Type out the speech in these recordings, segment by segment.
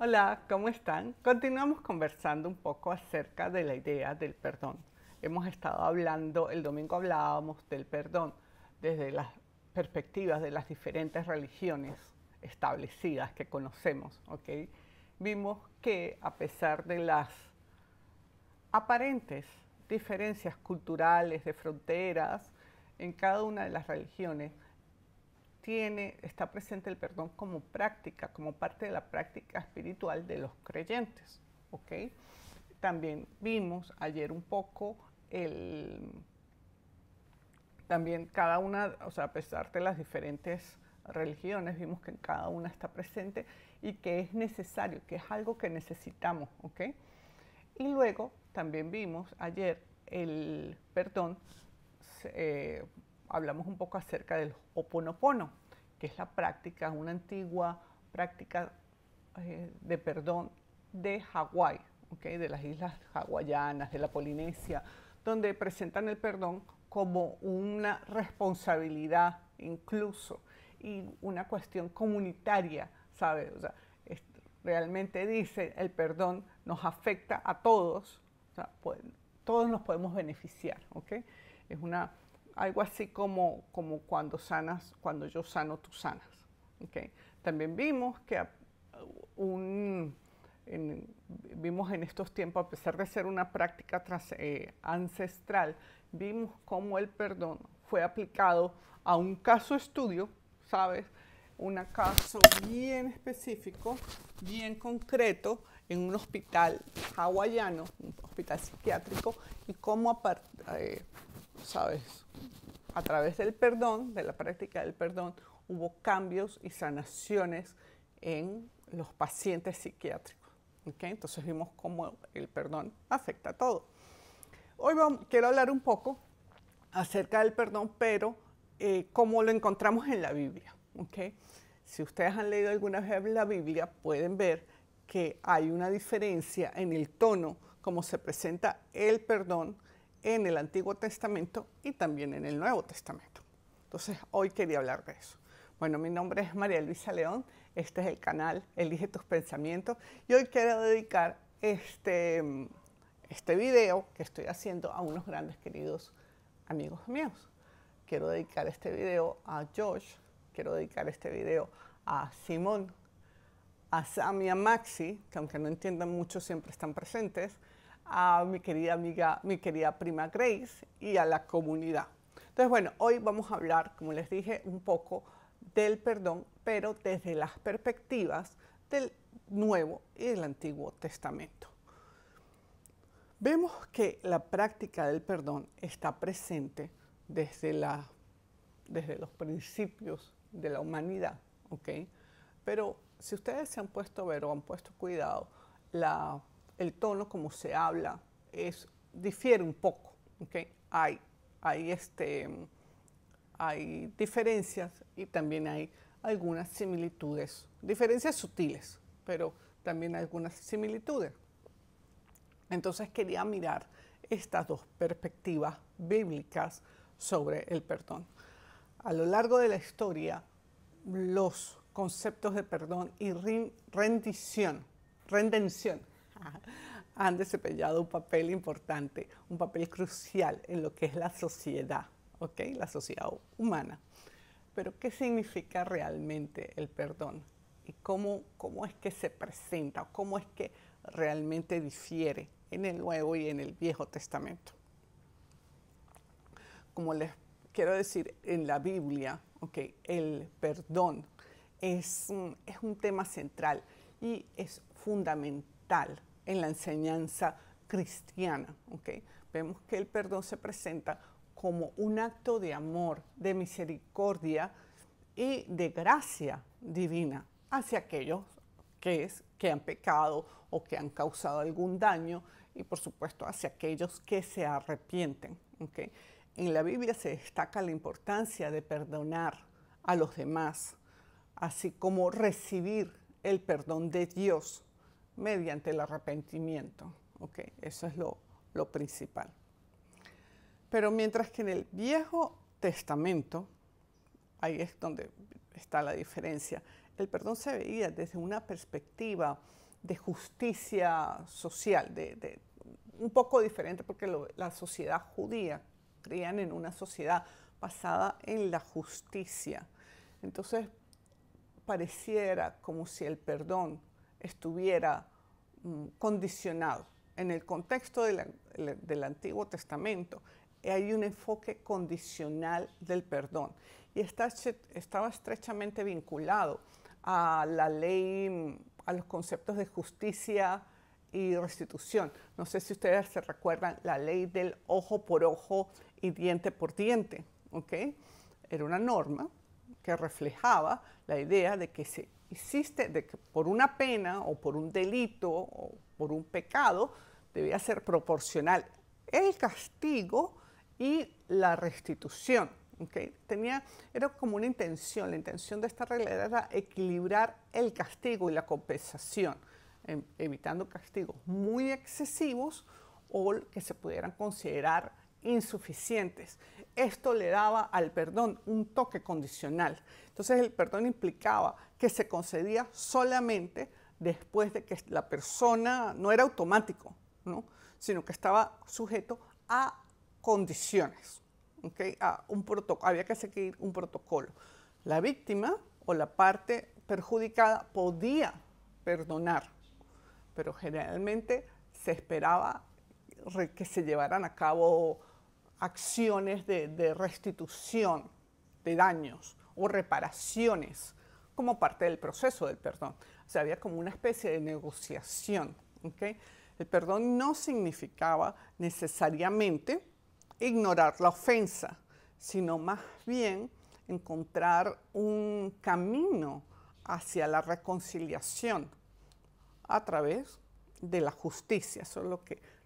Hola, ¿cómo están? Continuamos conversando un poco acerca de la idea del perdón. Hemos estado hablando, el domingo hablábamos del perdón desde las perspectivas de las diferentes religiones establecidas que conocemos, ¿ok? Vimos que a pesar de las aparentes diferencias culturales, de fronteras, en cada una de las religiones está presente el perdón como práctica, como parte de la práctica espiritual de los creyentes. ¿Ok? También vimos ayer un poco también cada una, o sea, a pesar de las diferentes religiones, vimos que en cada una está presente y que es necesario, que es algo que necesitamos. ¿Ok? Y luego también vimos ayer el perdón, eh, hablamos un poco acerca del Ho'oponopono, que es la práctica, una antigua práctica de perdón de Hawái, ¿okay? De las islas hawaianas, de la Polinesia, donde presentan el perdón como una responsabilidad incluso y una cuestión comunitaria, ¿sabes? O sea, realmente dice el perdón nos afecta a todos, o sea, todos nos podemos beneficiar, ¿ok? Es algo así como cuando sanas, cuando yo sano, tú sanas, ¿ok? También vimos que un, vimos en estos tiempos, a pesar de ser una práctica ancestral, vimos cómo el perdón fue aplicado a un caso estudio, ¿sabes? Un caso bien específico, bien concreto, en un hospital hawaiano, un hospital psiquiátrico, y cómo, ¿sabes? A través del perdón, de la práctica del perdón, hubo cambios y sanaciones en los pacientes psiquiátricos. ¿Okay? Entonces vimos cómo el perdón afecta a todo. Hoy quiero hablar un poco acerca del perdón, pero cómo lo encontramos en la Biblia. ¿Okay? Si ustedes han leído alguna vez la Biblia, pueden ver que hay una diferencia en el tono como se presenta el perdón en el Antiguo Testamento y también en el Nuevo Testamento. Entonces, hoy quería hablar de eso. Bueno, mi nombre es María Luisa León, este es el canal Elige tus pensamientos y hoy quiero dedicar este video que estoy haciendo a unos grandes queridos amigos míos. Quiero dedicar este video a Josh, quiero dedicar este video a Simón, a Sam y a Maxi, que aunque no entiendan mucho siempre están presentes, a mi querida amiga, mi querida prima Grace y a la comunidad. Entonces, bueno, hoy vamos a hablar, como les dije, un poco del perdón, pero desde las perspectivas del Nuevo y del Antiguo Testamento. Vemos que la práctica del perdón está presente desde los principios de la humanidad, ¿ok? Pero si ustedes se han puesto a ver o han puesto cuidado, el tono como se habla difiere un poco, ¿ok? Hay diferencias y también hay algunas similitudes, diferencias sutiles, pero también algunas similitudes. Entonces quería mirar estas dos perspectivas bíblicas sobre el perdón. A lo largo de la historia, los conceptos de perdón y redención han desempeñado un papel importante, un papel crucial en lo que es la sociedad, ¿ok? La sociedad humana. Pero ¿qué significa realmente el perdón? ¿Y cómo es que se presenta? ¿Cómo es que realmente difiere en el Nuevo y en el Viejo Testamento? Como les quiero decir, en la Biblia, okay, el perdón es un tema central y es fundamental en la enseñanza cristiana. Okay. Vemos que el perdón se presenta como un acto de amor, de misericordia y de gracia divina hacia aquellos que han pecado o que han causado algún daño y por supuesto hacia aquellos que se arrepienten. ¿Okay? En la Biblia se destaca la importancia de perdonar a los demás, así como recibir el perdón de Dios mediante el arrepentimiento. ¿Okay? Eso es lo principal. Pero mientras que en el Viejo Testamento, ahí es donde está la diferencia, el perdón se veía desde una perspectiva de justicia social, un poco diferente porque la sociedad judía creían en una sociedad basada en la justicia. Entonces pareciera como si el perdón estuviera condicionado. En el contexto del Antiguo Testamento hay un enfoque condicional del perdón y estaba estrechamente vinculado a la ley, a los conceptos de justicia y restitución. No sé si ustedes se recuerdan la ley del ojo por ojo y diente por diente, ¿ok? Era una norma que reflejaba la idea de que de que por una pena o por un delito o por un pecado debía ser proporcional el castigo y la restitución. ¿Okay? Era como una intención, la intención de esta regla era equilibrar el castigo y la compensación, evitando castigos muy excesivos o que se pudieran considerar insuficientes. Esto le daba al perdón un toque condicional. Entonces el perdón implicaba que se concedía solamente después de que la persona, no era automático, ¿no? Sino que estaba sujeto a condiciones. ¿Okay? Había que seguir un protocolo. La víctima o la parte perjudicada podía perdonar, pero generalmente se esperaba que se llevaran a cabo acciones de restitución de daños o reparaciones como parte del proceso del perdón. O sea, había como una especie de negociación. ¿Okay? El perdón no significaba necesariamente ignorar la ofensa, sino más bien encontrar un camino hacia la reconciliación a través de la justicia. Eso es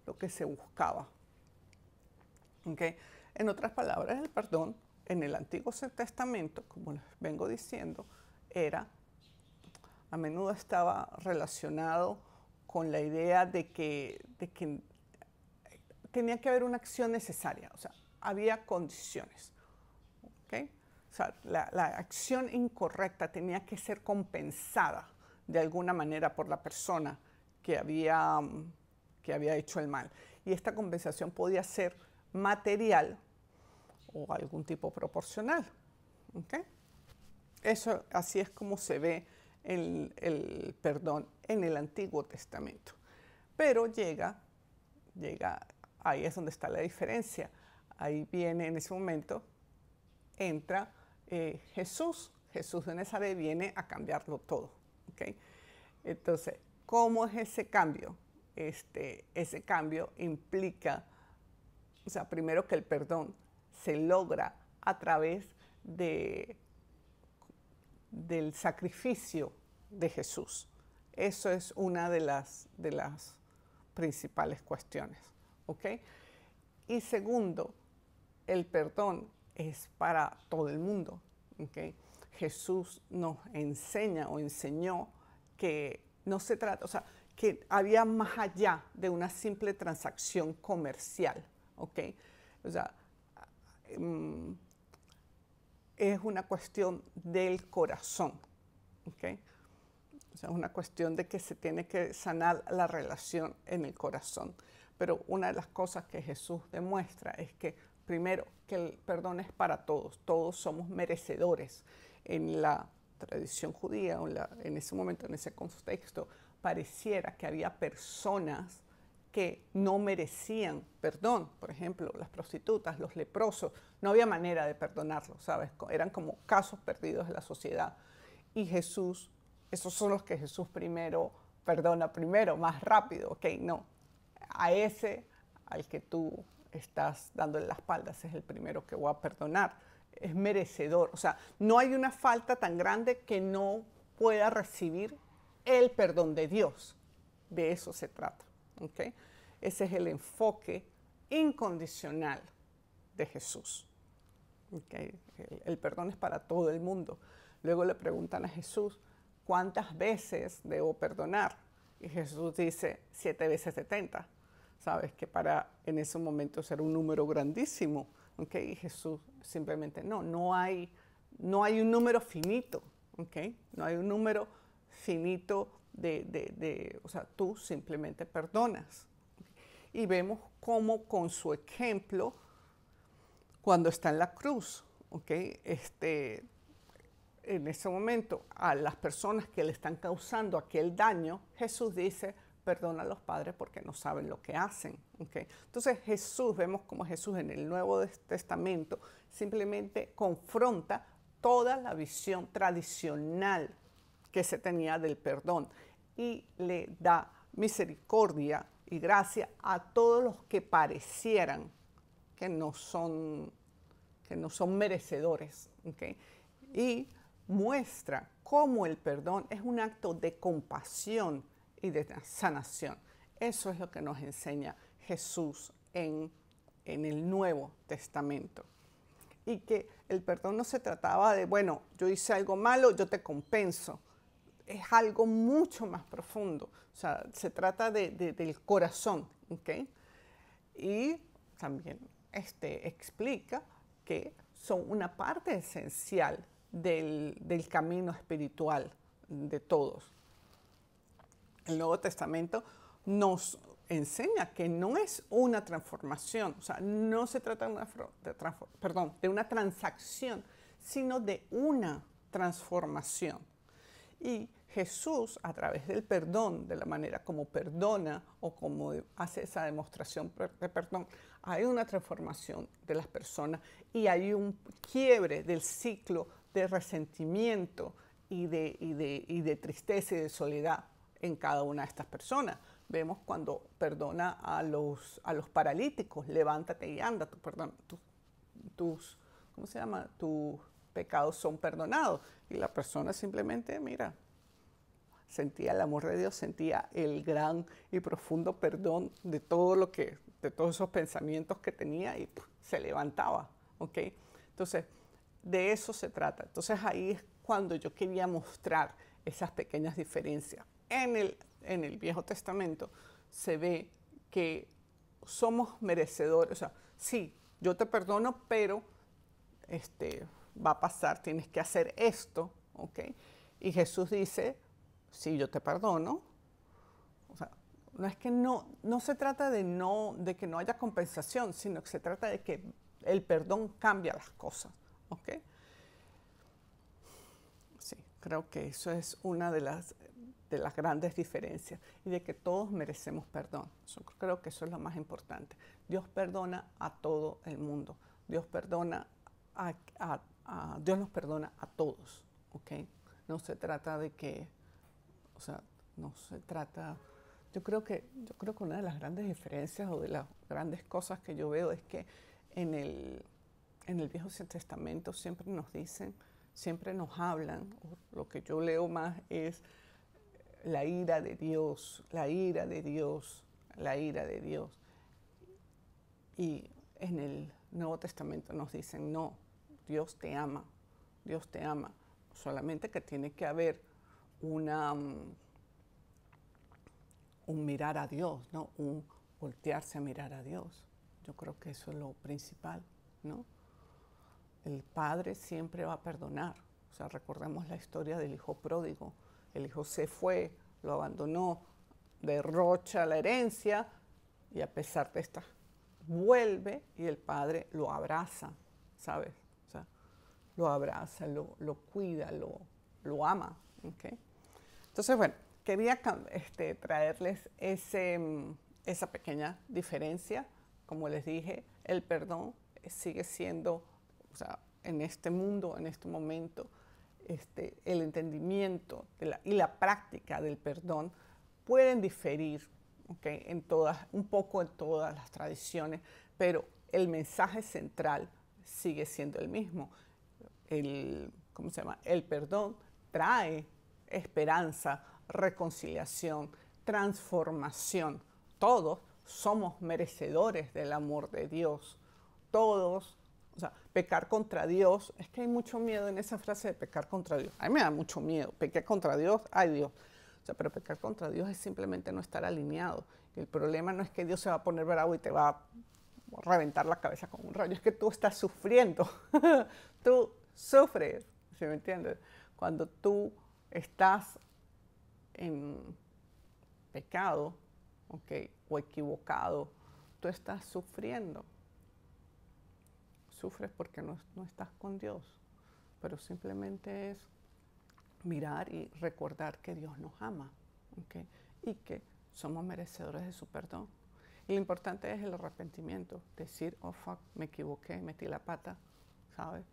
lo que se buscaba. ¿Okay? En otras palabras, el perdón en el Antiguo Testamento, como les vengo diciendo, a menudo estaba relacionado con la idea de que tenía que haber una acción necesaria, o sea, había condiciones. ¿Okay? O sea, la acción incorrecta tenía que ser compensada de alguna manera por la persona que había hecho el mal. Y esta compensación podía ser material o algún tipo proporcional. ¿Okay? Así es como se ve el perdón en el Antiguo Testamento. Pero ahí es donde está la diferencia. Ahí viene, en ese momento, entra Jesús de Nazaret, viene a cambiarlo todo. ¿Okay? Entonces, ¿cómo es ese cambio? Ese cambio implica, o sea, primero que el perdón se logra a través del sacrificio de Jesús. Eso es una de las principales cuestiones. ¿Okay? Y segundo, el perdón es para todo el mundo. ¿Okay? Jesús nos enseña o enseñó que no se trata, o sea, que había más allá de una simple transacción comercial. ¿Okay? O sea, es una cuestión del corazón. ¿Okay? O sea, es una cuestión de que se tiene que sanar la relación en el corazón. Pero una de las cosas que Jesús demuestra es que, primero, que el perdón es para todos. Todos somos merecedores. En la tradición judía, en ese momento, en ese contexto, pareciera que había personas que no merecían perdón. Por ejemplo, las prostitutas, los leprosos. No había manera de perdonarlos, ¿sabes? Eran como casos perdidos de la sociedad. Y Jesús, esos son los que Jesús perdona primero, más rápido, ¿ok? No. A ese al que tú estás dándole la espalda, ese es el primero que voy a perdonar. Es merecedor. O sea, no hay una falta tan grande que no pueda recibir el perdón de Dios. De eso se trata. ¿Okay? Ese es el enfoque incondicional de Jesús. ¿Okay? El perdón es para todo el mundo. Luego le preguntan a Jesús, ¿cuántas veces debo perdonar? Y Jesús dice, 7 veces 70. Sabes que en ese momento era un número grandísimo. ¿Okay? Y Jesús simplemente no hay un número finito. ¿Okay? No hay un número finito o sea, tú simplemente perdonas. Y vemos cómo con su ejemplo, cuando está en la cruz, en ese momento, a las personas que le están causando aquel daño, Jesús dice, perdona a los padres porque no saben lo que hacen. Entonces vemos como Jesús en el Nuevo Testamento simplemente confronta toda la visión tradicional que se tenía del perdón y le da misericordia y gracia a todos los que parecieran que no son merecedores. Y muestra cómo el perdón es un acto de compasión y de sanación. Eso es lo que nos enseña Jesús en el Nuevo Testamento. Y que el perdón no se trataba de, bueno, yo hice algo malo, yo te compenso. Es algo mucho más profundo. O sea, se trata del corazón. Y también explica que son una parte esencial del camino espiritual de todos. El Nuevo Testamento nos enseña que no es una transformación, o sea, no se trata de una transacción, sino de una transformación. Y Jesús, a través del perdón, de la manera como perdona o como hace esa demostración de perdón, hay una transformación de las personas y hay un quiebre del ciclo de resentimiento y de tristeza y de soledad en cada una de estas personas. Vemos cuando perdona a los paralíticos, levántate y anda, tus pecados son perdonados. Y la persona simplemente, mira, sentía el amor de Dios, sentía el gran y profundo perdón de todos esos pensamientos que tenía y se levantaba. Entonces, de eso se trata. Entonces ahí es cuando yo quería mostrar esas pequeñas diferencias. En el Viejo Testamento se ve que somos merecedores. O sea, sí, yo te perdono, pero va a pasar, tienes que hacer esto. Y Jesús dice, sí, yo te perdono. O sea, no es que no se trata de que no haya compensación, sino que se trata de que el perdón cambia las cosas. Sí, creo que eso es una de las grandes diferencias y de que todos merecemos perdón. Yo creo que eso es lo más importante. Dios perdona a todo el mundo. Dios nos perdona a todos. No se trata de que, o sea, no se trata. Yo creo que una de las grandes diferencias o de las grandes cosas que yo veo es que en el Viejo Testamento siempre nos dicen, siempre nos hablan, lo que yo leo más es la ira de Dios, la ira de Dios, la ira de Dios. Y en el Nuevo Testamento nos dicen, no, Dios te ama, Dios te ama. Solamente que tiene que haber un mirar a Dios, ¿no? Un voltearse a mirar a Dios. Yo creo que eso es lo principal, ¿no? El Padre siempre va a perdonar. O sea, recordemos la historia del hijo pródigo. El hijo se fue, lo abandonó, derrocha la herencia y a pesar de esta, vuelve y el Padre lo abraza, ¿sabes? O sea, lo abraza, lo cuida, lo ama. Entonces, bueno, quería traerles esa pequeña diferencia. Como les dije, el perdón sigue siendo, o sea, en este mundo, en este momento, el entendimiento y la práctica del perdón pueden diferir, un poco en todas las tradiciones, pero el mensaje central sigue siendo el mismo. El perdón trae esperanza, reconciliación, transformación. Todos somos merecedores del amor de Dios. Todos, o sea, pecar contra Dios, es que hay mucho miedo en esa frase de pecar contra Dios. A mí me da mucho miedo. Pecar contra Dios, ay Dios. O sea, pero pecar contra Dios es simplemente no estar alineado. Y el problema no es que Dios se va a poner bravo y te va a reventar la cabeza con un rayo, es que tú estás sufriendo. Tú sufres, ¿sí me entiendes? Cuando tú estás en pecado, ¿okay? O equivocado, tú estás sufriendo. Sufres porque no estás con Dios, pero simplemente es mirar y recordar que Dios nos ama, ¿okay? Y que somos merecedores de su perdón. Y lo importante es el arrepentimiento, decir, oh fuck, me equivoqué, metí la pata, ¿sabes?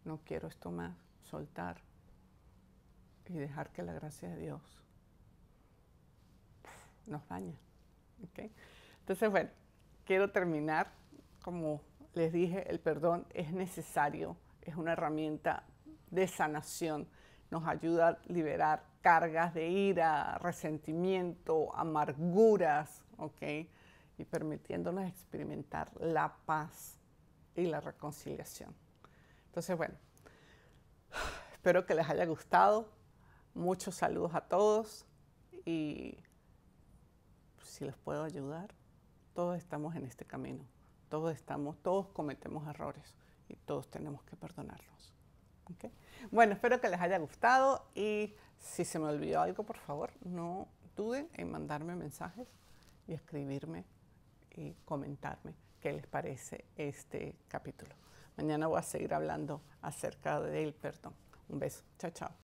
No quiero esto más, soltar y dejar que la gracia de Dios nos bañe, ¿okay? Entonces, bueno, quiero terminar, como les dije, el perdón es necesario, es una herramienta de sanación, nos ayuda a liberar cargas de ira, resentimiento, amarguras, ¿ok? Y permitiéndonos experimentar la paz y la reconciliación. Entonces, bueno, espero que les haya gustado. Muchos saludos a todos y si les puedo ayudar, todos estamos en este camino. Todos cometemos errores y todos tenemos que perdonarnos. ¿Okay? Bueno, espero que les haya gustado y si se me olvidó algo, por favor, no duden en mandarme mensajes y escribirme y comentarme qué les parece este capítulo. Mañana voy a seguir hablando acerca del perdón. Un beso. Chao, chao.